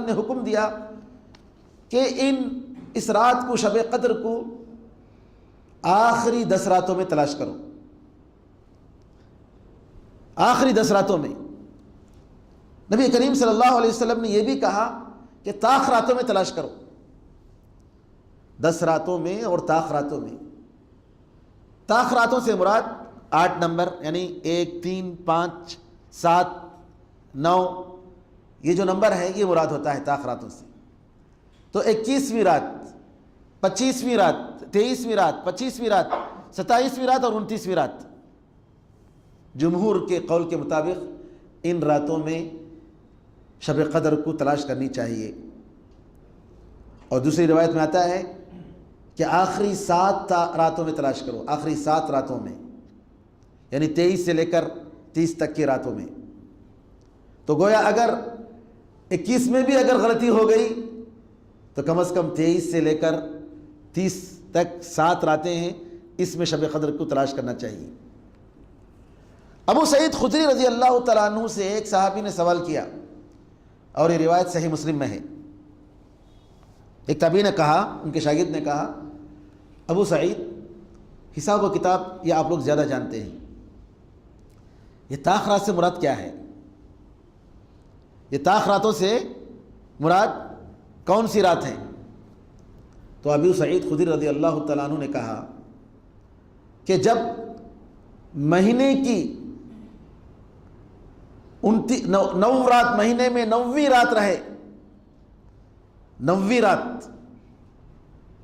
نے حکم دیا کہ اس رات کو، شب قدر کو آخری 10 راتوں میں تلاش کرو، آخری 10 راتوں میں۔ نبی کریم صلی اللہ علیہ وسلم نے یہ بھی کہا کہ طاق راتوں میں تلاش کرو، 10 راتوں میں اور طاق راتوں میں۔ طاق راتوں سے مراد 8 نمبر، یعنی 1 3 5 7 9، یہ جو نمبر ہے یہ مراد ہوتا ہے طاق راتوں سے۔ تو 21ویں رات، 25ویں رات، 23ویں رات، 25ویں رات، 27ویں رات اور 29ویں رات، جمہور کے قول کے مطابق ان راتوں میں شب قدر کو تلاش کرنی چاہیے۔ اور دوسری روایت میں آتا ہے کہ آخری 7 راتوں میں تلاش کرو، آخری 7 راتوں میں، یعنی 23 سے لے کر 30 تک کی راتوں میں۔ تو گویا اگر 21 میں بھی اگر غلطی ہو گئی تو کم از کم 23 سے لے کر 30 تک 7 راتیں ہیں، اس میں شب قدر کو تلاش کرنا چاہیے۔ ابو سعید خدری رضی اللہ تعالیٰ عنہ سے ایک صحابی نے سوال کیا، اور یہ روایت صحیح مسلم میں ہے۔ ایک تابعی نے کہا، ان کے شاگرد نے کہا، ابو سعید، حساب و کتاب یہ آپ لوگ زیادہ جانتے ہیں، یہ طاق رات سے مراد کیا ہے؟ یہ طاق راتوں سے مراد کون سی رات ہے؟ تو ابو سعید خدری رضی اللہ تعالیٰ عنہ نے کہا کہ جب مہینے کی 9 رات، مہینے میں 9ویں رات رہے، 9ویں رات،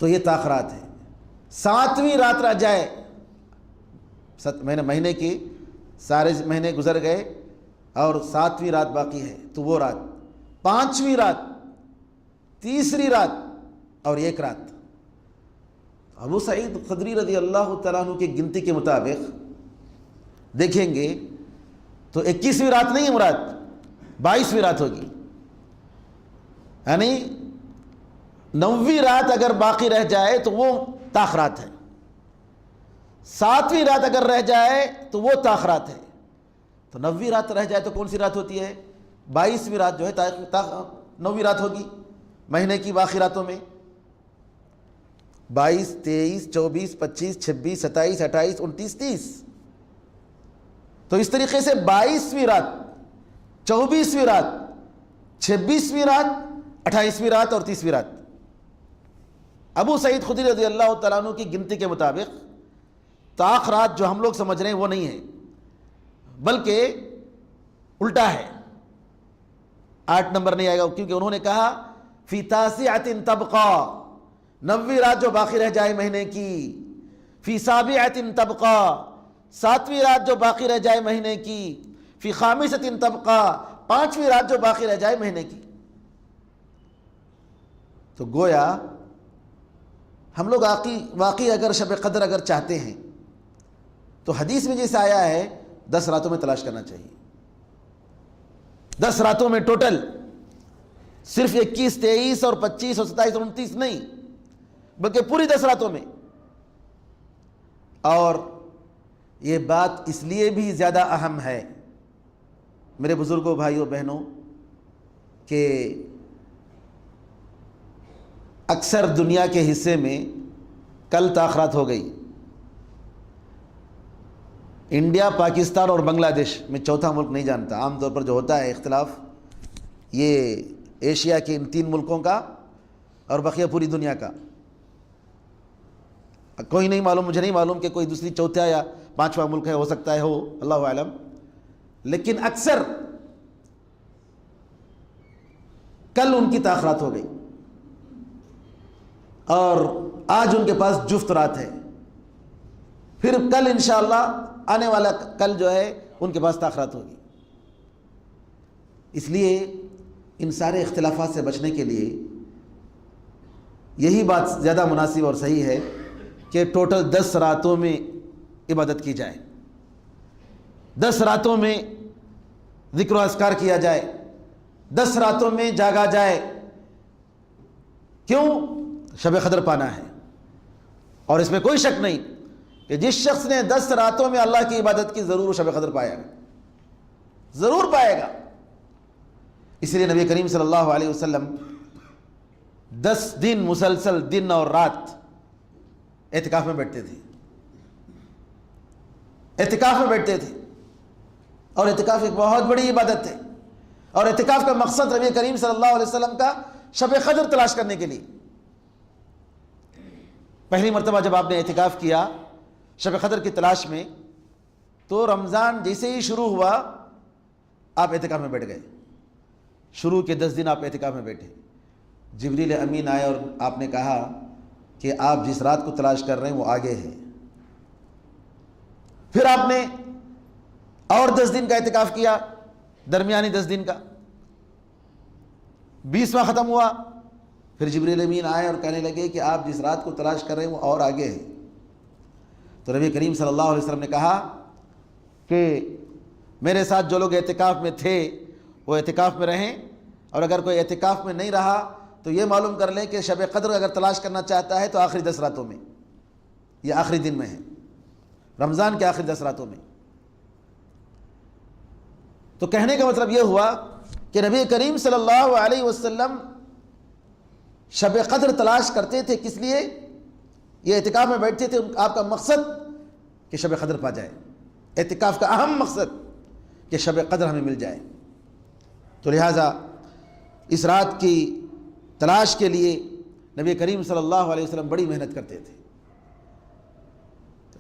تو یہ طاق رات ہے۔ 7ویں رات رہ جائے، مہینے کی سارے مہینے گزر گئے اور 7ویں رات باقی ہے، تو وہ رات، 5ویں رات، 3ری رات اور 1 رات۔ ابو سعید خدری رضی اللہ تعالیٰ عنہ کی گنتی کے مطابق دیکھیں گے تو 21ویں رات نہیں ہے مراد، 22ویں رات ہوگی، یعنی 9ویں رات اگر باقی رہ جائے تو وہ طاق رات ہے، 7ویں رات اگر رہ جائے تو وہ طاق رات ہے۔ تو 9ویں رات رہ جائے تو کون سی رات ہوتی ہے؟ 22ویں رات جو ہے 9ویں رات ہوگی مہینے کی باقی راتوں میں۔ 22 23 24 25 26 27 28 29 30، تو اس طریقے سے 22ویں رات، 24ویں رات، 26ویں رات، 28ویں رات اور 30ویں رات۔ ابو سعید خدری رضی اللہ تعالیٰ عنہ کی گنتی کے مطابق طاق رات جو ہم لوگ سمجھ رہے ہیں وہ نہیں ہے، بلکہ الٹا ہے، 8 نمبر نہیں آئے گا، کیونکہ انہوں نے کہا فی تاسعۃ تبقی، 9ویں رات جو باقی رہ جائے مہینے کی، فی سابعۃ تبقی، 7ویں رات جو باقی رہ جائے مہینے کی، فی خامسۃ تبقی، 5ویں رات جو باقی رہ جائے مہینے کی۔ تو گویا ہم لوگ واقعی اگر شب قدر اگر چاہتے ہیں تو حدیث میں جیسے آیا ہے 10 راتوں میں تلاش کرنا چاہیے، 10 راتوں میں ٹوٹل، صرف 21 23 اور 25 اور 27 اور 29 نہیں، بلکہ پوری 10 راتوں میں۔ اور یہ بات اس لیے بھی زیادہ اہم ہے میرے بزرگوں، بھائیوں، بہنوں، کہ اکثر دنیا کے حصے میں کل طاق رات ہو گئی، انڈیا، پاکستان اور بنگلہ دیش میں چوتھا ملک نہیں جانتا۔ عام طور پر جو ہوتا ہے اختلاف یہ ایشیا کے ان 3 ملکوں کا اور بقیہ پوری دنیا کا، کوئی نہیں معلوم، مجھے نہیں معلوم کہ کوئی دوسری 4تھا یا 5واں ملک ہے، ہو سکتا ہے ہو، اللہ اعلم، لیکن اکثر کل ان کی طاق رات ہو گئی اور آج ان کے پاس جفت رات ہے، پھر کل انشاءاللہ آنے والا کل جو ہے ان کے پاس طاق رات ہوگی۔ اس لیے ان سارے اختلافات سے بچنے کے لیے یہی بات زیادہ مناسب اور صحیح ہے کہ ٹوٹل 10 راتوں میں عبادت کی جائے، 10 راتوں میں ذکر و اذکار کیا جائے، 10 راتوں میں جاگا جائے۔ کیوں؟ شب قدر پانا ہے، اور اس میں کوئی شک نہیں کہ جس شخص نے 10 راتوں میں اللہ کی عبادت کی ضرور شب قدر پائے گا، ضرور پائے گا۔ اس لیے نبی کریم صلی اللہ علیہ وسلم 10 دن مسلسل دن اور رات اعتکاف میں بیٹھتے تھے، اعتکاف میں بیٹھتے تھے، اور اعتکاف ایک بہت بڑی عبادت ہے، اور اعتکاف کا مقصد نبی کریم صلی اللہ علیہ وسلم کا شب قدر تلاش کرنے کے لیے۔ پہلی مرتبہ جب آپ نے اعتکاف کیا شب قدر کی تلاش میں، تو رمضان جیسے ہی شروع ہوا آپ اعتکاف میں بیٹھ گئے۔ شروع کے 10 دن آپ اعتکاف میں بیٹھے، جبریل امین آئے اور آپ نے کہا کہ آپ جس رات کو تلاش کر رہے ہیں وہ آگے ہے۔ پھر آپ نے اور 10 دن کا اعتکاف کیا، درمیانی 10 دن کا، 20واں ختم ہوا، پھر جبریل امین آئے اور کہنے لگے کہ آپ جس رات کو تلاش کر رہے ہیں وہ اور آگے ہے۔ تو نبی کریم صلی اللہ علیہ وسلم نے کہا کہ میرے ساتھ جو لوگ اعتکاف میں تھے وہ اعتکاف میں رہیں، اور اگر کوئی اعتکاف میں نہیں رہا تو یہ معلوم کر لیں کہ شب قدر اگر تلاش کرنا چاہتا ہے تو آخری 10 راتوں میں، یہ آخری دن میں ہے، رمضان کے آخری 10 راتوں میں۔ تو کہنے کا مطلب یہ ہوا کہ نبی کریم صلی اللہ علیہ وسلم شب قدر تلاش کرتے تھے، کس لیے؟ یہ اعتکاف میں بیٹھتے تھے، آپ کا مقصد کہ شب قدر پا جائے، اعتکاف کا اہم مقصد کہ شب قدر ہمیں مل جائے۔ تو لہٰذا اس رات کی تلاش کے لیے نبی کریم صلی اللہ علیہ وسلم بڑی محنت کرتے تھے۔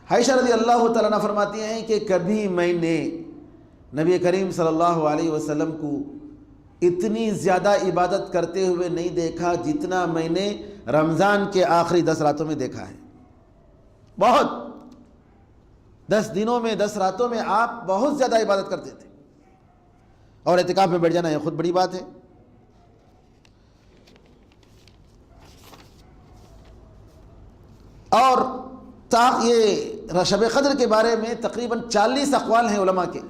عائشہ رضی اللہ تعالیٰ عنہ فرماتی ہیں کہ کبھی میں نے نبی کریم صلی اللہ علیہ وسلم کو اتنی زیادہ عبادت کرتے ہوئے نہیں دیکھا جتنا میں نے رمضان کے آخری 10 راتوں میں دیکھا ہے۔ بہت 10 دنوں میں 10 راتوں میں آپ بہت زیادہ عبادت کرتے تھے، اور اعتکاف میں بیٹھ جانا یہ خود بڑی بات ہے۔ اور یہ شب قدر کے بارے میں تقریباً 40 اقوال ہیں علماء کے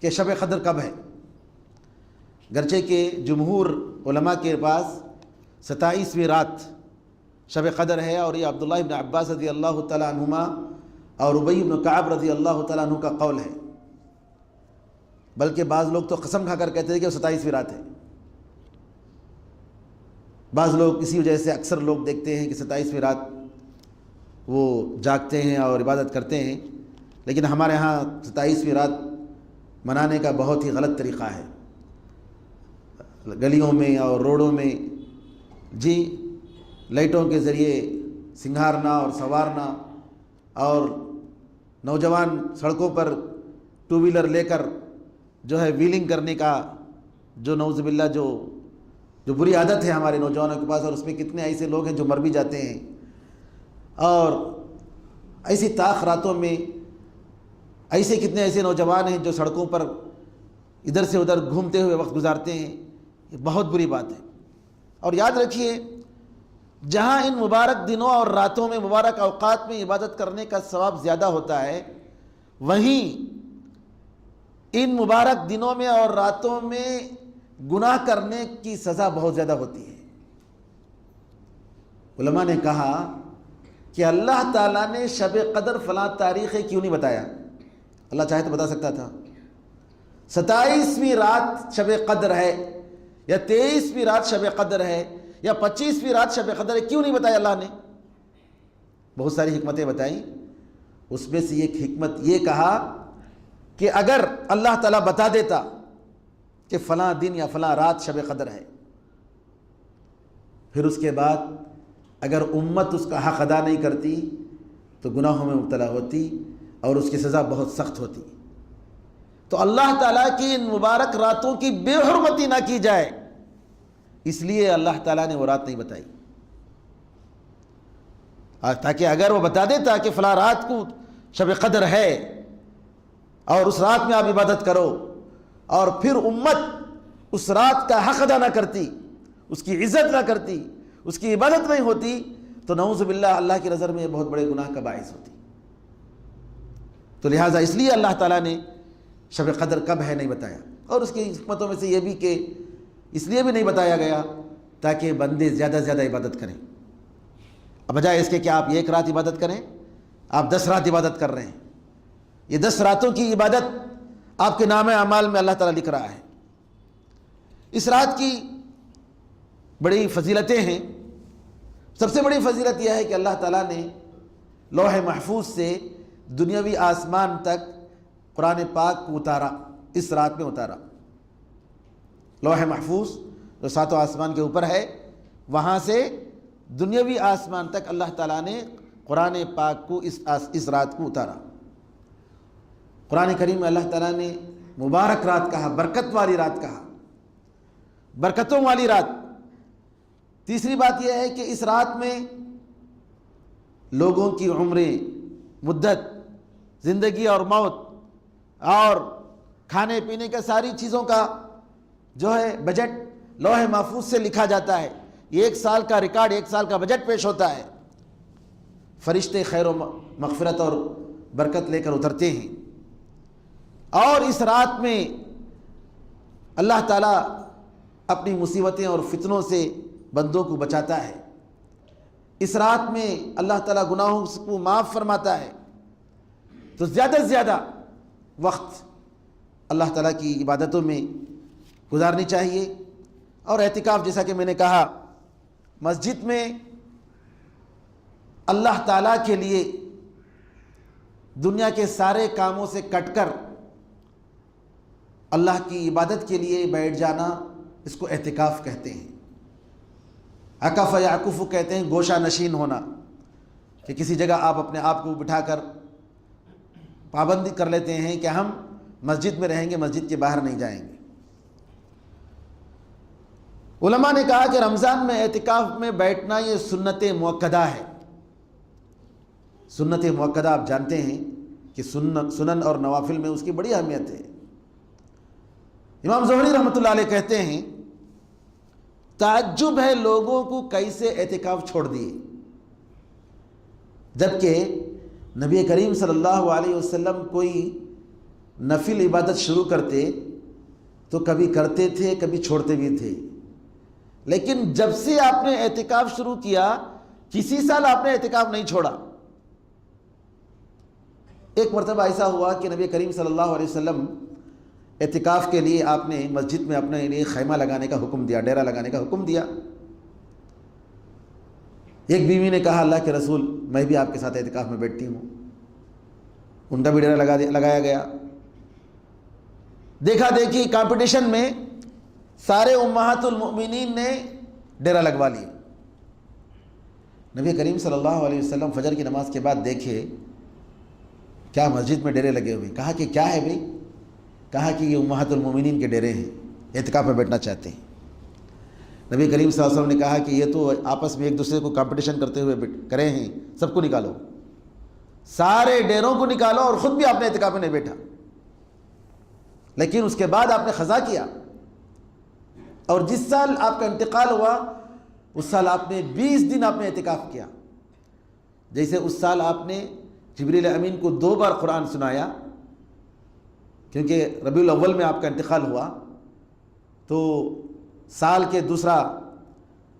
کہ شب قدر کب ہے، گرچہ کہ جمہور علماء کے پاس 27ویں رات شب قدر ہے، اور یہ عبداللہ ابن عباس رضی اللہ تعالیٰ عنہما اور ابی ابن کعب رضی اللہ تعالیٰ عنہ کا قول ہے، بلکہ بعض لوگ تو قسم کھا کر کہتے ہیں کہ وہ 27ویں رات ہے۔ بعض لوگ اسی وجہ سے اکثر لوگ دیکھتے ہیں کہ 27ویں رات وہ جاگتے ہیں اور عبادت کرتے ہیں، لیکن ہمارے ہاں 27ویں رات منانے کا بہت ہی غلط طریقہ ہے۔ گلیوں میں اور روڈوں میں لائٹوں کے ذریعے سنگھارنا اور سنوارنا، اور نوجوان سڑکوں پر 2 ویلر لے کر جو ہے ویلنگ کرنے کا جو نعوذ باللہ جو بری عادت ہے ہمارے نوجوانوں کے پاس، اور اس میں کتنے ایسے لوگ ہیں جو مر بھی جاتے ہیں۔ اور ایسی تاخ راتوں میں ایسے کتنے ایسے نوجوان ہیں جو سڑکوں پر ادھر سے ادھر گھومتے ہوئے وقت گزارتے ہیں، یہ بہت بری بات ہے۔ اور یاد رکھیے، جہاں ان مبارک دنوں اور راتوں میں مبارک اوقات میں عبادت کرنے کا ثواب زیادہ ہوتا ہے، وہیں ان مبارک دنوں میں اور راتوں میں گناہ کرنے کی سزا بہت زیادہ ہوتی ہے۔ علماء نے کہا کہ اللہ تعالیٰ نے شب قدر فلاں تاریخ کیوں نہیں بتایا؟ اللہ چاہے تو بتا سکتا تھا 27ویں رات شب قدر ہے، یا 23ویں رات شب قدر ہے، یا 25ویں رات شب قدر ہے، کیوں نہیں بتایا اللہ نے؟ بہت ساری حکمتیں بتائیں، اس میں سے ایک حکمت یہ کہا کہ اگر اللہ تعالیٰ بتا دیتا کہ فلاں دن یا فلاں رات شب قدر ہے، پھر اس کے بعد اگر امت اس کا حق ادا نہیں کرتی تو گناہوں میں مبتلا ہوتی اور اس کی سزا بہت سخت ہوتی۔ تو اللہ تعالیٰ کی ان مبارک راتوں کی بے حرمتی نہ کی جائے، اس لیے اللہ تعالیٰ نے وہ رات نہیں بتائی، تاکہ اگر وہ بتا دیتا کہ فلاں رات کو شب قدر ہے اور اس رات میں آپ عبادت کرو، اور پھر امت اس رات کا حق ادا نہ کرتی، اس کی عزت نہ کرتی، اس کی عبادت نہیں ہوتی، تو نعوذ باللہ اللہ کی نظر میں بہت بڑے گناہ کا باعث ہوتی۔ تو لہٰذا اس لیے اللہ تعالیٰ نے شب قدر کب ہے نہیں بتایا، اور اس کی حکمتوں میں سے یہ بھی کہ اس لیے بھی نہیں بتایا گیا تاکہ بندے زیادہ سے زیادہ عبادت کریں، اب بجائے اس کے کہ آپ 1 رات عبادت کریں، آپ 10 رات عبادت کر رہے ہیں۔ یہ 10 راتوں کی عبادت آپ کے نام اعمال میں اللہ تعالیٰ لکھ رہا ہے، اس رات کی بڑی فضیلتیں ہیں. سب سے بڑی فضیلت یہ ہے کہ اللہ تعالیٰ نے لوح محفوظ سے دنیاوی آسمان تک قرآن پاک کو اتارا، اس رات میں اتارا. لوح محفوظ جو ساتوں آسمان کے اوپر ہے، وہاں سے دنیاوی آسمان تک اللہ تعالیٰ نے قرآن پاک کو اس رات کو اتارا. قرآن کریم میں اللہ تعالیٰ نے مبارک رات کہا، برکت والی رات کہا، برکتوں والی رات. تیسری بات یہ ہے کہ اس رات میں لوگوں کی عمریں، مدت، زندگی اور موت اور کھانے پینے کا ساری چیزوں کا جو ہے بجٹ لوح محفوظ سے لکھا جاتا ہے. یہ 1 سال کا ریکارڈ، 1 سال کا بجٹ پیش ہوتا ہے. فرشتے خیر و مغفرت اور برکت لے کر اترتے ہیں. اور اس رات میں اللہ تعالیٰ اپنی مصیبتیں اور فتنوں سے بندوں کو بچاتا ہے. اس رات میں اللہ تعالیٰ گناہوں کو معاف فرماتا ہے. تو زیادہ سے زیادہ وقت اللہ تعالیٰ کی عبادتوں میں گزارنی چاہیے. اور اعتکاف، جیسا کہ میں نے کہا، مسجد میں اللہ تعالیٰ کے لیے دنیا کے سارے کاموں سے کٹ کر اللہ کی عبادت کے لیے بیٹھ جانا، اس کو اعتکاف کہتے ہیں. عکف یعکف کہتے ہیں گوشہ نشین ہونا، کہ کسی جگہ آپ اپنے آپ کو بٹھا کر پابندی کر لیتے ہیں کہ ہم مسجد میں رہیں گے، مسجد کے باہر نہیں جائیں گے. علماء نے کہا کہ رمضان میں اعتکاف میں بیٹھنا یہ سنت مؤکدہ ہے. سنت مؤکدہ آپ جانتے ہیں کہ سنن اور نوافل میں اس کی بڑی اہمیت ہے. امام زہری رحمۃ اللہ علیہ کہتے ہیں تعجب ہے لوگوں کو کیسے اعتکاف چھوڑ دیے، جبکہ نبی کریم صلی اللہ علیہ وسلم کوئی نفل عبادت شروع کرتے تو کبھی کرتے تھے، کبھی چھوڑتے بھی تھے. لیکن جب سے آپ نے اعتکاف شروع کیا، کسی سال آپ نے اعتکاف نہیں چھوڑا. ایک مرتبہ ایسا ہوا کہ نبی کریم صلی اللہ علیہ وسلم اعتکاف کے لیے آپ نے مسجد میں اپنے لیے خیمہ لگانے کا حکم دیا، ڈیرا لگانے کا حکم دیا. ایک بیوی نے کہا اللہ کے رسول میں بھی آپ کے ساتھ اعتکاف میں بیٹھتی ہوں. ان کا بھی ڈیرا لگایا گیا. دیکھا دیکھی کمپٹیشن میں سارے امہات المؤمنین نے ڈیرا لگوا لیے. نبی کریم صلی اللہ علیہ وسلم فجر کی نماز کے بعد دیکھے کیا مسجد میں ڈیرے لگے ہوئے. کہا کہ کیا ہے بھائی؟ کہا کہ یہ امہات المؤمنین کے ڈیرے ہیں، اعتکاف میں بیٹھنا چاہتے ہیں. نبی کریم صلی اللہ علیہ وسلم نے کہا کہ یہ تو آپس میں ایک دوسرے کو کمپٹیشن کرتے ہوئے کرے ہیں، سب کو نکالو، سارے ڈیروں کو نکالو، اور خود بھی آپ نے اعتکاف میں نہیں بیٹھا. لیکن اس کے بعد آپ نے قضا کیا، اور جس سال آپ کا انتقال ہوا اس سال آپ نے 20 دن آپ نے اعتکاف کیا. جیسے اس سال آپ نے جبریل امین کو 2 بار قرآن سنایا، کیونکہ ربیع الاول میں آپ کا انتقال ہوا، تو سال کے دوسرا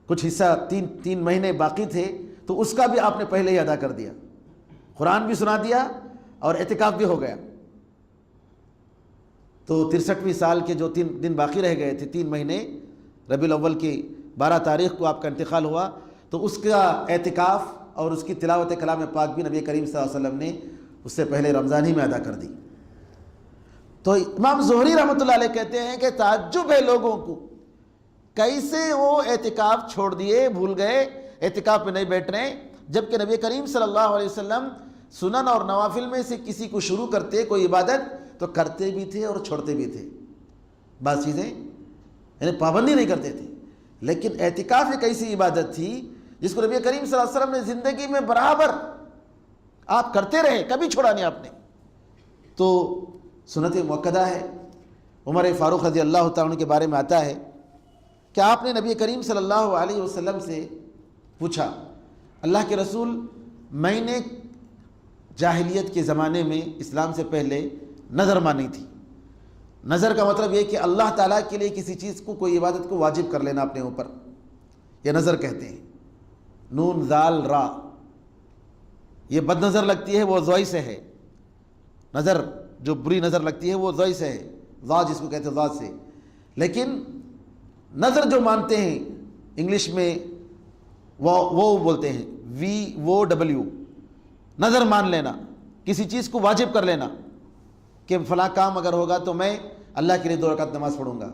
کچھ حصہ 3 مہینے باقی تھے، تو اس کا بھی آپ نے پہلے ہی ادا کر دیا. قرآن بھی سنا دیا اور اعتکاف بھی ہو گیا. تو 63ویں سال کے جو 3 دن باقی رہ گئے تھے، 3 مہینے، ربیع الاول کی 12 تاریخ کو آپ کا انتقال ہوا، تو اس کا اعتکاف اور اس کی تلاوت کلام پاک بھی نبی کریم صلی اللہ علیہ وسلم نے اس سے پہلے رمضان ہی میں ادا کر دی. تو امام زہری رحمۃ اللہ علیہ کہتے ہیں کہ تعجب ہے لوگوں کو کیسے وہ اعتکاف چھوڑ دیے، بھول گئے، اعتکاف میں نہیں بیٹھ رہے، جبکہ نبی کریم صلی اللہ علیہ وسلم سنن اور نوافل میں سے کسی کو شروع کرتے کوئی عبادت تو کرتے بھی تھے اور چھوڑتے بھی تھے. بعض چیزیں یعنی پابندی نہیں کرتے تھے. لیکن اعتکاف ایک ایسی عبادت تھی جس کو نبی کریم صلی اللہ علیہ وسلم نے زندگی میں برابر آپ کرتے رہے، کبھی چھوڑا نہیں آپ نے. تو سنت مؤکدہ ہے. عمر فاروق رضی اللہ تعالیٰ عنہ کے بارے میں آتا ہے کہ آپ نے نبی کریم صلی اللہ علیہ وسلم سے پوچھا، اللہ کے رسول میں نے جاہلیت کے زمانے میں اسلام سے پہلے نظر مانی تھی. نظر کا مطلب یہ کہ اللہ تعالیٰ کے لیے کسی چیز کو، کوئی عبادت کو واجب کر لینا اپنے اوپر، یہ نظر کہتے ہیں. نون زال را، یہ بد نظر لگتی ہے وہ زوئی سے ہے، نظر جو بری نظر لگتی ہے وہ زوئی سے ہے، ضاد جس کو کہتے ہیں ضاد سے. لیکن نظر جو مانتے ہیں انگلش میں وہ بولتے ہیں VOW، نظر مان لینا، کسی چیز کو واجب کر لینا کہ فلاں کام اگر ہوگا تو میں اللہ کے لیے 2 رکعت نماز پڑھوں گا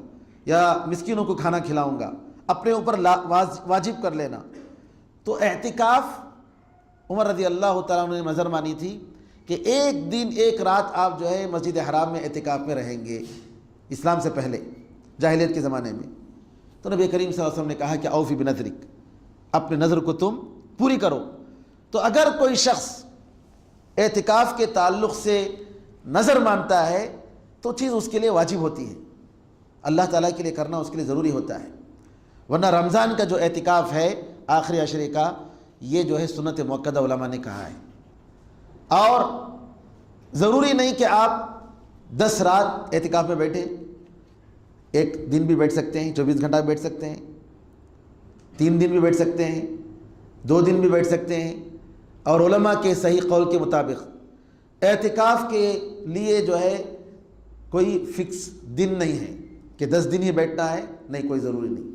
یا مسکینوں کو کھانا کھلاؤں گا، اپنے اوپر واجب کر لینا. تو اعتکاف عمر رضی اللہ تعالیٰ عنہ نے نظر مانی تھی کہ ایک دن ایک رات آپ جو ہے مسجد حرام میں اعتکاف میں رہیں گے، اسلام سے پہلے جاہلیت کے زمانے میں. تو نبی کریم صلی اللہ علیہ وسلم نے کہا کہ اوفی بنذرک، اپنے نظر کو تم پوری کرو. تو اگر کوئی شخص اعتکاف کے تعلق سے نظر مانتا ہے تو چیز اس کے لیے واجب ہوتی ہے، اللہ تعالیٰ کے لیے کرنا اس کے لیے ضروری ہوتا ہے. ورنہ رمضان کا جو اعتکاف ہے آخری عشرے کا، یہ جو ہے سنت مؤکدہ علماء نے کہا ہے. اور ضروری نہیں کہ آپ 10 رات اعتکاف میں بیٹھیں، ایک دن بھی بیٹھ سکتے ہیں، 24 گھنٹہ بھی بیٹھ سکتے ہیں، 3 دن بھی بیٹھ سکتے ہیں، 2 دن بھی بیٹھ سکتے ہیں. اور علماء کے صحیح قول کے مطابق اعتکاف کے لیے جو ہے کوئی فکس دن نہیں ہے کہ 10 دن ہی بیٹھنا ہے، نہیں، کوئی ضروری نہیں،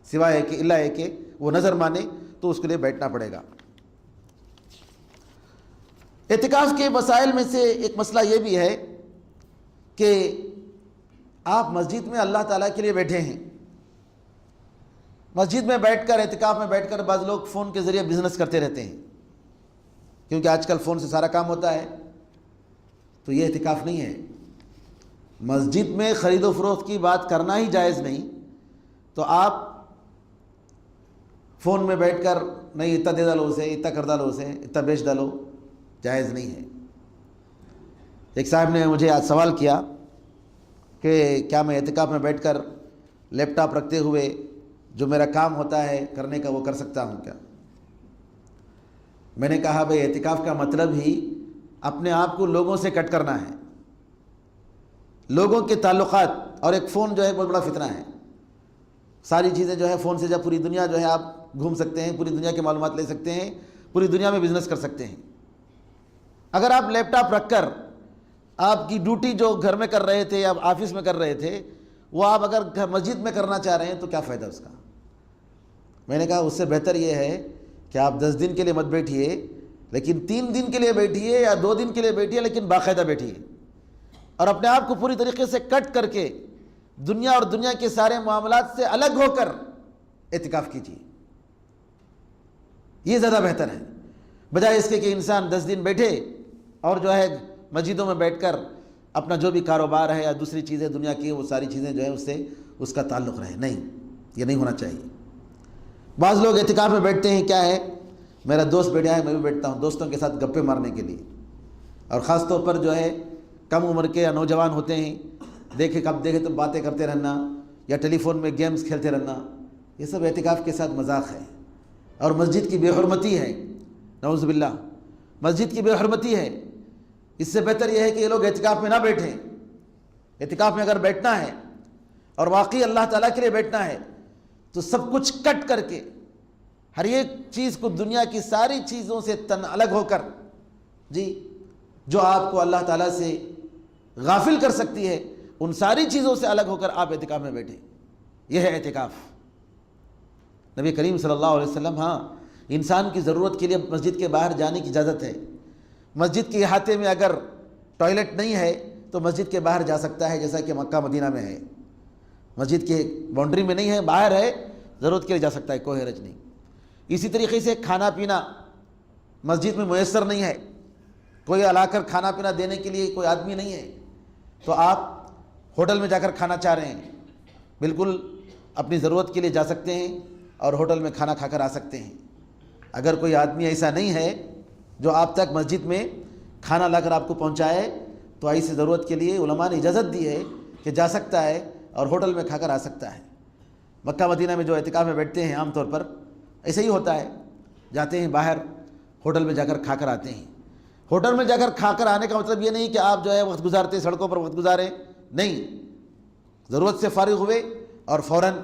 سوائے کہ اللہ ہے کہ وہ نظر مانے تو اس کے لیے بیٹھنا پڑے گا. اعتکاف کے مسائل میں سے ایک مسئلہ یہ بھی ہے کہ آپ مسجد میں اللہ تعالیٰ کے لیے بیٹھے ہیں. مسجد میں بیٹھ کر، اعتکاف میں بیٹھ کر بعض لوگ فون کے ذریعے بزنس کرتے رہتے ہیں، کیونکہ آج کل فون سے سارا کام ہوتا ہے. تو یہ اعتکاف نہیں ہے. مسجد میں خرید و فروخت کی بات کرنا ہی جائز نہیں. تو آپ فون میں بیٹھ کر نہیں اتنا دے ڈالو اسے، اتنا کر ڈالو اسے، اتنا بیچ ڈالو، جائز نہیں ہے. ایک صاحب نے مجھے آج سوال کیا کہ کیا میں اعتکاف میں بیٹھ کر لیپ ٹاپ رکھتے ہوئے جو میرا کام ہوتا ہے کرنے کا وہ کر سکتا ہوں کیا؟ میں نے کہا بھائی اعتکاف کا مطلب ہی اپنے آپ کو لوگوں سے کٹ کرنا ہے، لوگوں کے تعلقات. اور ایک فون جو ہے بہت بڑا فتنہ ہے. ساری چیزیں جو ہے فون سے جب پوری دنیا جو ہے آپ گھوم سکتے ہیں، پوری دنیا کے معلومات لے سکتے ہیں، پوری دنیا میں بزنس کر سکتے ہیں. اگر آپ لیپ ٹاپ رکھ کر آپ کی ڈیوٹی جو گھر میں کر رہے تھے یا آفس میں کر رہے تھے وہ آپ اگر مسجد میں کرنا چاہ رہے ہیں تو کیا فائدہ اس کا؟ میں نے کہا اس سے بہتر یہ ہے کہ آپ 10 دن کے لیے مت بیٹھیے، لیکن 3 دن کے لیے بیٹھیے یا 2 دن کے لیے بیٹھیے، لیکن باقاعدہ بیٹھیے اور اپنے آپ کو پوری طریقے سے کٹ کر کے دنیا اور دنیا کے سارے معاملات سے الگ ہو کر اعتکاف کیجیے. یہ زیادہ بہتر ہے بجائے اس کے کہ انسان 10 دن بیٹھے اور جو ہے مسجدوں میں بیٹھ کر اپنا جو بھی کاروبار ہے یا دوسری چیزیں دنیا کی وہ ساری چیزیں جو ہے اس سے اس کا تعلق رہے. نہیں، یہ نہیں ہونا چاہیے. بعض لوگ اعتکاف میں بیٹھتے ہیں، کیا ہے میرا دوست بیٹھا ہے میں بھی بیٹھتا ہوں دوستوں کے ساتھ گپے مارنے کے لیے. اور خاص طور پر جو ہے کم عمر کے یا نوجوان ہوتے ہیں، دیکھے کب دیکھے تو باتیں کرتے رہنا یا ٹیلی فون میں گیمز کھیلتے رہنا، یہ سب اعتکاف کے ساتھ مذاق ہے اور مسجد کی بے حرمتی ہے. نعوذ باللہ، مسجد کی بے حرمتی ہے. اس سے بہتر یہ ہے کہ یہ لوگ اعتکاف میں نہ بیٹھیں. اعتکاف میں اگر بیٹھنا ہے اور واقعی اللہ تعالیٰ کے لیے بیٹھنا ہے تو سب کچھ کٹ کر کے ہر ایک چیز کو، دنیا کی ساری چیزوں سے الگ ہو کر، جی جو آپ کو اللہ تعالیٰ سے غافل کر سکتی ہے ان ساری چیزوں سے الگ ہو کر آپ اعتکاف میں بیٹھیں. یہ ہے اعتکاف. نبی کریم صلی اللہ علیہ وسلم، ہاں انسان کی ضرورت کے لیے مسجد کے باہر جانے کی اجازت ہے. مسجد کے احاطے میں اگر ٹوائلٹ نہیں ہے تو مسجد کے باہر جا سکتا ہے، جیسا کہ مکہ مدینہ میں ہے. مسجد کے باؤنڈری میں نہیں ہے، باہر ہے، ضرورت کے لیے جا سکتا ہے، کوئی حرج نہیں. اسی طریقے سے کھانا پینا مسجد میں میسر نہیں ہے، کوئی لا کر کھانا پینا دینے کے لیے کوئی آدمی نہیں ہے، تو آپ ہوٹل میں جا کر کھانا چاہ رہے ہیں، بالکل اپنی ضرورت کے لیے جا سکتے ہیں اور ہوٹل میں کھانا کھا کر آ سکتے ہیں. اگر کوئی آدمی ایسا نہیں ہے جو آپ تک مسجد میں کھانا لا کر آپ کو پہنچائے تو ایسی ضرورت کے لیے علماء نے اجازت دی ہے کہ جا سکتا ہے اور ہوٹل میں کھا کر آ سکتا ہے. مکہ مدینہ میں جو اعتکاف میں بیٹھتے ہیں عام طور پر ایسے ہی ہوتا ہے، جاتے ہیں باہر ہوٹل میں جا کر کھا کر آتے ہیں. ہوٹل میں جا کر کھا کر آنے کا مطلب یہ نہیں کہ آپ جو ہے وقت گزارتے سڑکوں پر وقت گزاریں، نہیں، ضرورت سے فارغ ہوئے اور فوراً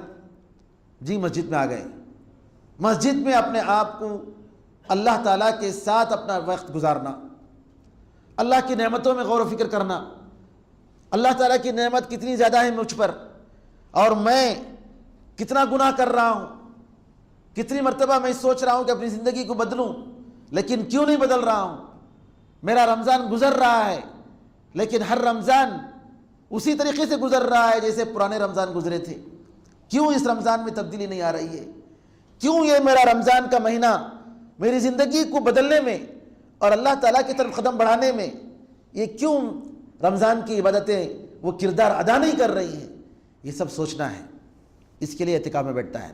جی مسجد میں آ گئے. مسجد میں اپنے آپ کو اللہ تعالیٰ کے ساتھ اپنا وقت گزارنا، اللہ کی نعمتوں میں غور و فکر کرنا، اللہ تعالیٰ کی نعمت کتنی زیادہ ہے مجھ پر اور میں کتنا گناہ کر رہا ہوں، کتنی مرتبہ میں سوچ رہا ہوں کہ اپنی زندگی کو بدلوں، لیکن کیوں نہیں بدل رہا ہوں؟ میرا رمضان گزر رہا ہے لیکن ہر رمضان اسی طریقے سے گزر رہا ہے جیسے پرانے رمضان گزرے تھے، کیوں اس رمضان میں تبدیلی نہیں آ رہی ہے؟ کیوں یہ میرا رمضان کا مہینہ میری زندگی کو بدلنے میں اور اللہ تعالیٰ کی طرف قدم بڑھانے میں یہ کیوں رمضان کی عبادتیں وہ کردار ادا نہیں کر رہی ہیں؟ یہ سب سوچنا ہے، اس کے لیے اعتکاف میں بیٹھتا ہے،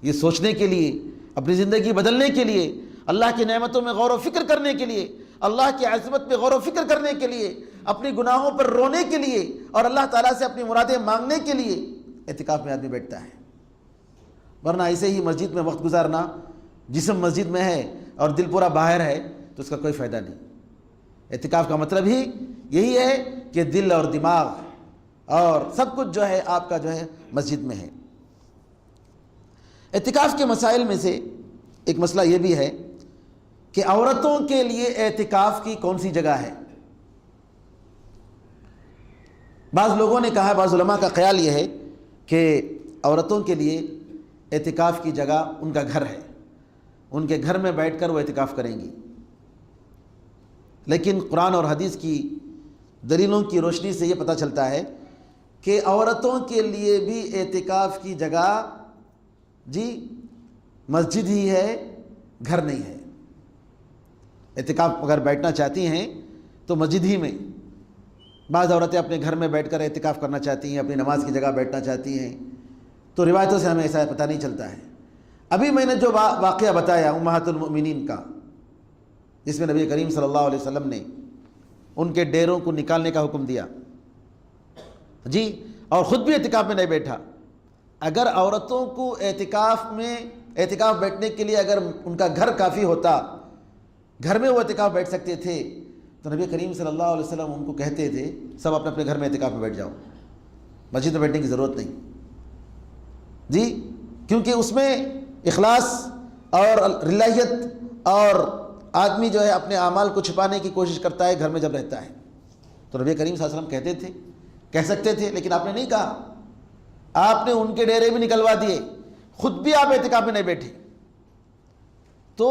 یہ سوچنے کے لیے، اپنی زندگی بدلنے کے لیے، اللہ کی نعمتوں میں غور و فکر کرنے کے لیے، اللہ کی عظمت پہ غور و فکر کرنے کے لیے، اپنی گناہوں پر رونے کے لیے اور اللہ تعالیٰ سے اپنی مرادیں مانگنے کے لیے اعتکاف میں آدمی بیٹھتا ہے۔ ورنہ ایسے ہی مسجد میں وقت گزارنا، جسم مسجد میں ہے اور دل پورا باہر ہے تو اس کا کوئی فائدہ نہیں۔ اعتکاف کا مطلب ہی یہی ہے کہ دل اور دماغ اور سب کچھ جو ہے آپ کا جو ہے مسجد میں ہے۔ اعتکاف کے مسائل میں سے ایک مسئلہ یہ بھی ہے کہ عورتوں کے لیے اعتکاف کی کون سی جگہ ہے؟ بعض لوگوں نے کہا، بعض علماء کا خیال یہ ہے کہ عورتوں کے لیے اعتکاف کی جگہ ان کا گھر ہے، ان کے گھر میں بیٹھ کر وہ اعتکاف کریں گی، لیکن قرآن اور حدیث کی دلیلوں کی روشنی سے یہ پتہ چلتا ہے کہ عورتوں کے لیے بھی اعتکاف کی جگہ مسجد ہی ہے، گھر نہیں ہے۔ اعتکاف اگر بیٹھنا چاہتی ہیں تو مسجد ہی میں، بعض عورتیں اپنے گھر میں بیٹھ کر اعتکاف کرنا چاہتی ہیں، اپنی نماز کی جگہ بیٹھنا چاہتی ہیں، تو روایتوں سے ہمیں ایسا پتہ نہیں چلتا ہے۔ ابھی میں نے جو واقعہ بتایا امہات المؤمنین کا، جس میں نبی کریم صلی اللہ علیہ وسلم نے ان کے ڈیروں کو نکالنے کا حکم دیا اور خود بھی اعتکاف میں نہیں بیٹھا، اگر عورتوں کو اعتکاف بیٹھنے کے لیے اگر ان کا گھر کافی ہوتا، گھر میں وہ اعتکاف بیٹھ سکتے تھے، تو نبی کریم صلی اللہ علیہ وسلم ان کو کہتے تھے سب اپنے اپنے گھر میں اعتکاف میں بیٹھ جاؤ، مسجد میں بیٹھنے کی ضرورت نہیں، کیونکہ اس میں اخلاص اور رلیت اور آدمی جو ہے اپنے اعمال کو چھپانے کی کوشش کرتا ہے گھر میں جب رہتا ہے۔ تو نبی کریم صلی اللہ علیہ وسلم کہتے تھے، کہہ سکتے تھے، لیکن آپ نے نہیں کہا، آپ نے ان کے ڈیرے بھی نکلوا دیے، خود بھی آپ اعتکاف میں نہیں بیٹھے۔ تو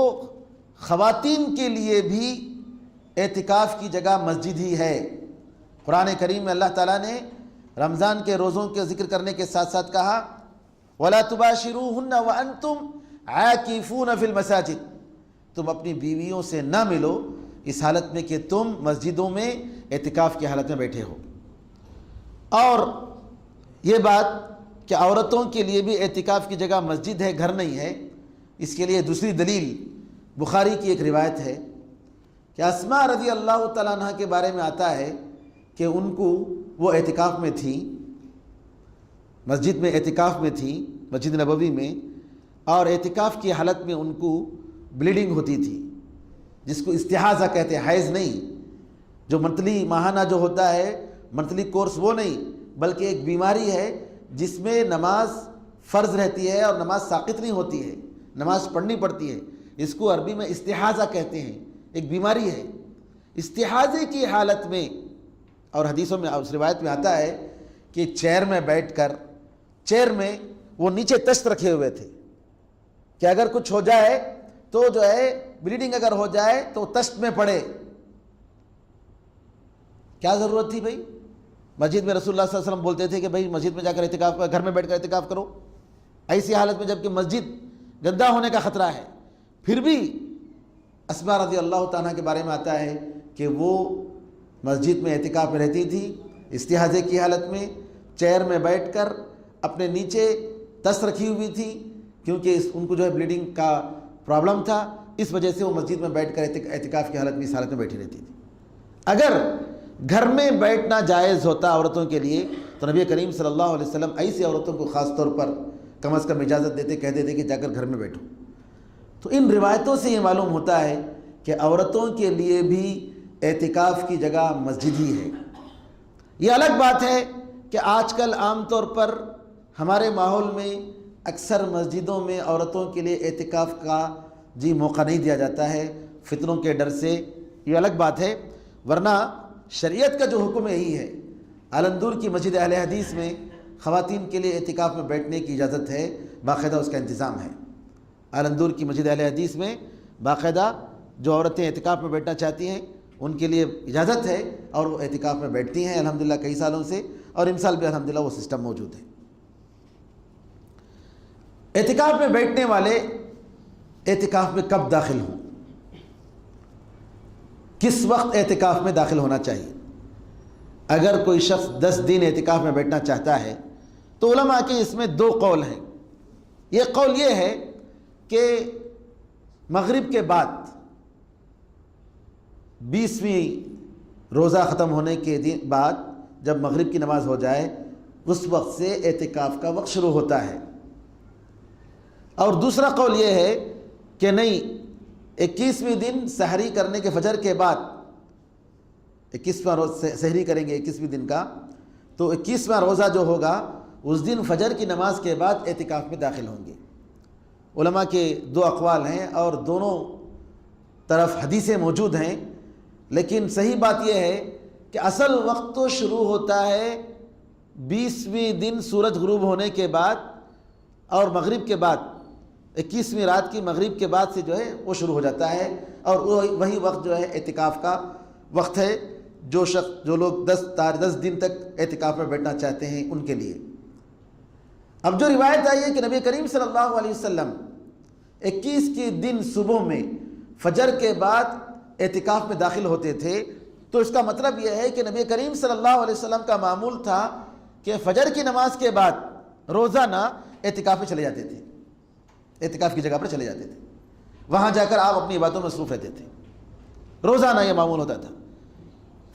خواتین کے لیے بھی اعتکاف کی جگہ مسجد ہی ہے۔ قرآن کریم میں اللہ تعالیٰ نے رمضان کے روزوں کے ذکر کرنے کے ساتھ ساتھ کہا وَلَا تُبَاشِرُوهُنَّ وَأَنْتُمْ عَاكِفُونَ فِي الْمَسَاجِدِ، تم اپنی بیویوں سے نہ ملو اس حالت میں کہ تم مسجدوں میں اعتکاف کی حالت میں بیٹھے ہو۔ اور یہ بات کہ عورتوں کے لیے بھی اعتکاف کی جگہ مسجد ہے، گھر نہیں ہے، اس کے لیے دوسری دلیل بخاری کی ایک روایت ہے کہ اسماء رضی اللہ تعالیٰ عنہ کے بارے میں آتا ہے کہ ان کو وہ اعتکاف میں تھی، مسجد میں اعتکاف میں تھی، مسجد نبوی میں، اور اعتکاف کی حالت میں ان کو بلیڈنگ ہوتی تھی، جس کو استحاضہ کہتے ہیں، حیض نہیں، جو منتلی ماہانہ جو ہوتا ہے منتلی کورس، وہ نہیں، بلکہ ایک بیماری ہے جس میں نماز فرض رہتی ہے اور نماز ساقط نہیں ہوتی ہے، نماز پڑھنی پڑتی ہے، اس کو عربی میں استحاضہ کہتے ہیں، ایک بیماری ہے۔ استحاضے کی حالت میں، اور حدیثوں میں اس روایت میں آتا ہے کہ چیئر میں بیٹھ کر، چیئر میں وہ نیچے تشت رکھے ہوئے تھے کہ اگر کچھ ہو جائے تو جو ہے بلیڈنگ اگر ہو جائے تو تشت میں پڑے۔ کیا ضرورت تھی بھائی؟ مسجد میں رسول اللہ صلی اللہ علیہ وسلم بولتے تھے کہ بھائی مسجد میں جا کر اعتکاف، گھر میں بیٹھ کر اعتکاف کرو، ایسی حالت میں جبکہ مسجد گندہ ہونے کا خطرہ ہے۔ پھر بھی اسماء رضی اللہ تعالیٰ کے بارے میں آتا ہے کہ وہ مسجد میں اعتکاف میں رہتی تھی، استحاضے کی حالت میں، چیئر میں بیٹھ کر، اپنے نیچے تست رکھی ہوئی تھی، کیونکہ ان کو جو ہے بلیڈنگ کا پرابلم تھا، اس وجہ سے وہ مسجد میں بیٹھ کر اعتکاف کی حالت میں، اس حالت میں بیٹھی رہتی تھی۔ اگر گھر میں بیٹھنا جائز ہوتا عورتوں کے لیے تو نبی کریم صلی اللہ علیہ وسلم ایسی عورتوں کو خاص طور پر کم از کم اجازت دیتے، کہتے تھے کہ جا کر گھر میں بیٹھو۔ تو ان روایتوں سے یہ معلوم ہوتا ہے کہ عورتوں کے لیے بھی اعتکاف کی جگہ مسجد ہی ہے۔ یہ الگ بات ہے کہ آج کل عام طور پر ہمارے ماحول میں اکثر مسجدوں میں عورتوں کے لیے اعتکاف کا موقع نہیں دیا جاتا ہے، فتنوں کے ڈر سے، یہ الگ بات ہے۔ ورنہ شریعت کا جو حکم یہی ہے۔ علندور کی مسجد اہل حدیث میں خواتین کے لیے اعتکاف میں بیٹھنے کی اجازت ہے، باقاعدہ اس کا انتظام ہے۔ آلندور کی مسجد اہل حدیث میں باقاعدہ جو عورتیں اعتکاف میں بیٹھنا چاہتی ہیں ان کے لیے اجازت ہے اور وہ اعتکاف میں بیٹھتی ہیں الحمدللہ کئی سالوں سے، اور ان سال بھی الحمدللہ وہ سسٹم موجود ہے۔ اعتکاف میں بیٹھنے والے اعتکاف میں کب داخل ہوں، کس وقت اعتکاف میں داخل ہونا چاہیے؟ اگر کوئی شخص 10 دن اعتکاف میں بیٹھنا چاہتا ہے تو علماء کے اس میں 2 قول ہیں۔ یہ قول یہ ہے کہ مغرب کے بعد 20ویں روزہ ختم ہونے کے بعد جب مغرب کی نماز ہو جائے اس وقت سے اعتکاف کا وقت شروع ہوتا ہے، اور دوسرا قول یہ ہے کہ نہیں، 21ویں دن سحری کرنے کے فجر کے بعد، 21واں روز سحری کریں گے 21ویں دن کا، تو 21واں روزہ جو ہوگا اس دن فجر کی نماز کے بعد اعتکاف میں داخل ہوں گے۔ علماء کے 2 اقوال ہیں اور دونوں طرف حدیثیں موجود ہیں، لیکن صحیح بات یہ ہے کہ اصل وقت تو شروع ہوتا ہے 20ویں دن سورج غروب ہونے کے بعد اور مغرب کے بعد، 21ویں رات کی مغرب کے بعد سے جو ہے وہ شروع ہو جاتا ہے، اور وہی وقت جو ہے اعتکاف کا وقت ہے۔ جو لوگ 10 دن تک اعتکاف میں بیٹھنا چاہتے ہیں ان کے لیے۔ اب جو روایت آئی ہے کہ نبی کریم صلی اللہ علیہ وسلم 21 کے دن صبح میں فجر کے بعد اعتکاف میں داخل ہوتے تھے، تو اس کا مطلب یہ ہے کہ نبی کریم صلی اللہ علیہ وسلم کا معمول تھا کہ فجر کی نماز کے بعد روزانہ اعتکاف میں چلے جاتے تھے، اعتکاف کی جگہ پر چلے جاتے تھے، وہاں جا کر آپ اپنی باتوں میں مصروف رہتے تھے۔ روزانہ یہ معمول ہوتا تھا،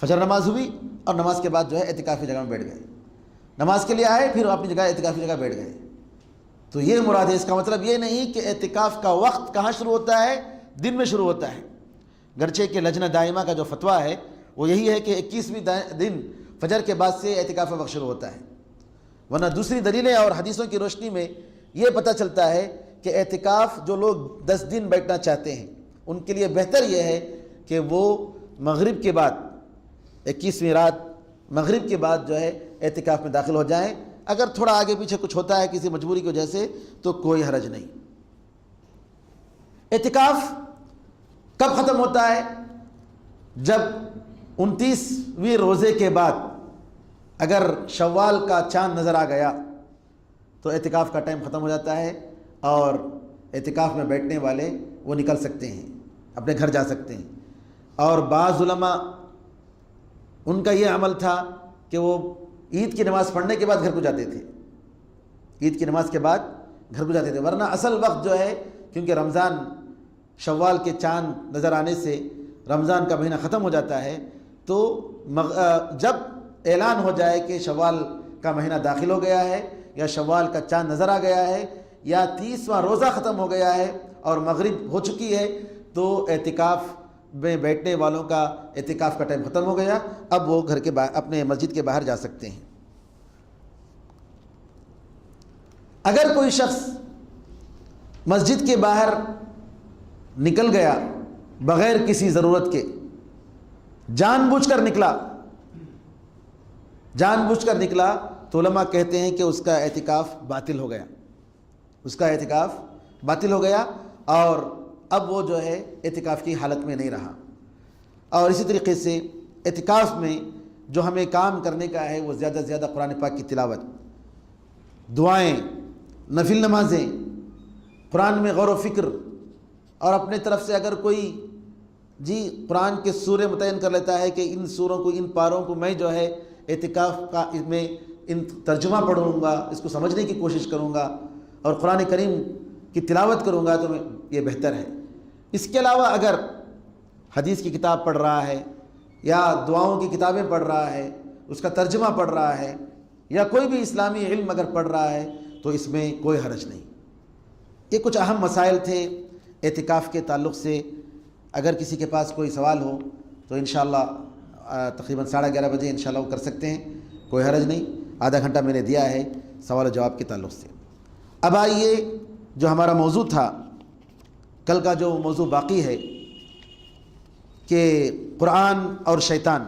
فجر نماز ہوئی اور نماز کے بعد جو ہے اعتکاف کی جگہ میں بیٹھ گئے، نماز کے لیے آئے پھر اپنی جگہ اعتکاف کی جگہ بیٹھ گئے۔ تو یہ مراد ہے، اس کا مطلب یہ نہیں کہ اعتکاف کا وقت کہاں شروع ہوتا ہے، دن میں شروع ہوتا ہے۔ گرچہ کہ لجنہ دائمہ کا جو فتویٰ ہے وہ یہی ہے کہ 21ویں دن فجر کے بعد سے اعتکاف کا وقت شروع ہوتا ہے، ورنہ دوسری دلیلیں اور حدیثوں کی روشنی میں یہ پتہ چلتا ہے کہ اعتکاف جو لوگ 10 دن بیٹھنا چاہتے ہیں ان کے لیے بہتر یہ ہے کہ وہ مغرب کے بعد 21ویں رات مغرب کے بعد جو ہے اعتکاف میں داخل ہو جائیں۔ اگر تھوڑا آگے پیچھے کچھ ہوتا ہے کسی مجبوری کی وجہ سے تو کوئی حرج نہیں۔ اعتکاف کب ختم ہوتا ہے؟ جب 29ویں روزے کے بعد اگر شوال کا چاند نظر آ گیا تو اعتکاف کا ٹائم ختم ہو جاتا ہے، اور اعتکاف میں بیٹھنے والے وہ نکل سکتے ہیں، اپنے گھر جا سکتے ہیں۔ اور بعض علماء ان کا یہ عمل تھا کہ وہ عید کی نماز پڑھنے کے بعد گھر کو جاتے تھے، عید کی نماز کے بعد گھر کو جاتے تھے، ورنہ اصل وقت جو ہے کیونکہ رمضان شوال کے چاند نظر آنے سے رمضان کا مہینہ ختم ہو جاتا ہے، تو جب اعلان ہو جائے کہ شوال کا مہینہ داخل ہو گیا ہے یا شوال کا چاند نظر آ گیا ہے یا 30واں روزہ ختم ہو گیا ہے اور مغرب ہو چکی ہے، تو اعتکاف میں بیٹھنے والوں کا اعتکاف کا ٹائم ختم ہو گیا، اب وہ گھر کے باہر اپنے مسجد کے باہر جا سکتے ہیں۔ اگر کوئی شخص مسجد کے باہر نکل گیا بغیر کسی ضرورت کے، جان بوجھ کر نکلا تو علماء کہتے ہیں کہ اس کا اعتکاف باطل ہو گیا، اس کا اعتکاف باطل ہو گیا، اور اب وہ جو ہے اعتکاف کی حالت میں نہیں رہا۔ اور اسی طریقے سے اعتکاف میں جو ہمیں کام کرنے کا ہے وہ زیادہ سے زیادہ قرآن پاک کی تلاوت، دعائیں، نفل نمازیں، قرآن میں غور و فکر، اور اپنے طرف سے اگر کوئی قرآن کے سورے متعین کر لیتا ہے کہ ان سوروں کو، ان پاروں کو میں جو ہے اعتکاف کا میں ان ترجمہ پڑھوں گا، اس کو سمجھنے کی کوشش کروں گا اور قرآن کریم کی تلاوت کروں گا، تو یہ بہتر ہے۔ اس کے علاوہ اگر حدیث کی کتاب پڑھ رہا ہے یا دعاؤں کی کتابیں پڑھ رہا ہے، اس کا ترجمہ پڑھ رہا ہے، یا کوئی بھی اسلامی علم اگر پڑھ رہا ہے تو اس میں کوئی حرج نہیں۔ یہ کچھ اہم مسائل تھے اعتکاف کے تعلق سے۔ اگر کسی کے پاس کوئی سوال ہو تو انشاءاللہ تقریباً 11:30 بجے انشاءاللہ وہ کر سکتے ہیں، کوئی حرج نہیں۔ آدھا گھنٹہ میں نے دیا ہے سوال و جواب کے تعلق سے۔ اب آئیے جو ہمارا موضوع تھا، کل کا جو موضوع باقی ہے کہ قرآن اور شیطان،